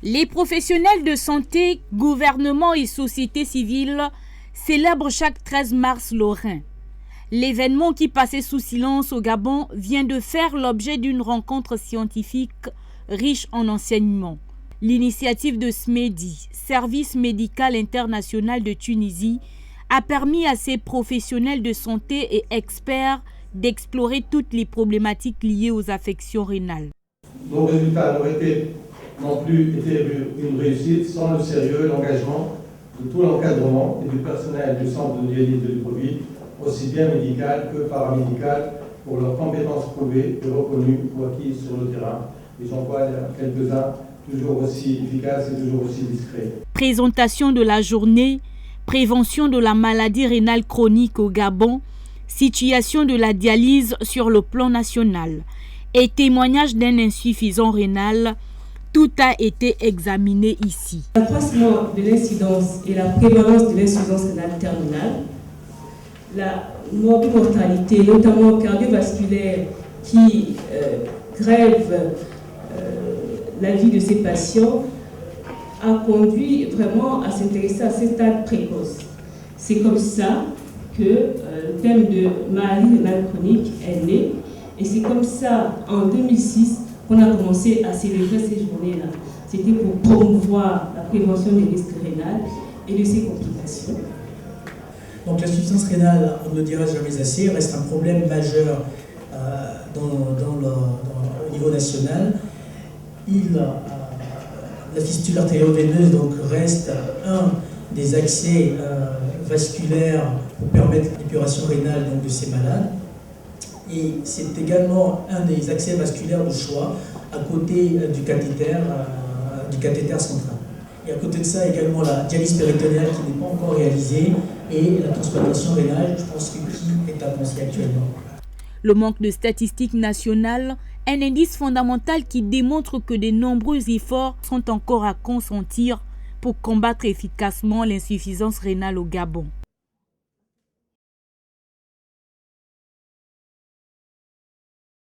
Les professionnels de santé, gouvernement et société civile célèbrent chaque 13 mars le rein. L'événement qui passait sous silence au Gabon vient de faire l'objet d'une rencontre scientifique riche en enseignements. L'initiative de SMEDI, Service médical international de Tunisie, a permis à ces professionnels de santé et experts d'explorer toutes les problématiques liées aux affections rénales. Nos résultats n'auraient non plus été une réussite sans le sérieux et l'engagement de tout l'encadrement et du personnel du centre de dialyse de Libreville, aussi bien médical que paramédical, pour leurs compétences prouvées et reconnues ou acquises sur le terrain. Et j'en vois quelques-uns toujours aussi efficaces et toujours aussi discrets. Présentation de la journée, prévention de la maladie rénale chronique au Gabon, situation de la dialyse sur le plan national et témoignage d'un insuffisant rénal. Tout a été examiné ici. L'accroissement de l'incidence et la prévalence de l'insuffisance rénale terminale, la mortalité, notamment cardiovasculaire, qui grève la vie de ces patients, a conduit vraiment à s'intéresser à ces stades précoces. C'est comme ça que le thème de maladie rénale chronique est né, et c'est comme ça, en 2006, qu'on a commencé à célébrer ces journées-là. C'était pour promouvoir la prévention des risques rénals et de ses complications. Donc l'insuffisance rénale, on ne le dira jamais assez, reste un problème majeur au niveau national. La fistule artério-veineuse donc, reste un des accès vasculaires pour permettre l'épuration rénale donc, de ces malades. Et c'est également un des accès vasculaires de choix à côté du cathéter central. Et à côté de ça, également la dialyse péritonéale qui n'est pas encore réalisée et la transplantation rénale, je pense que qui est avancée actuellement. Le manque de statistiques nationales, un indice fondamental qui démontre que de nombreux efforts sont encore à consentir pour combattre efficacement l'insuffisance rénale au Gabon.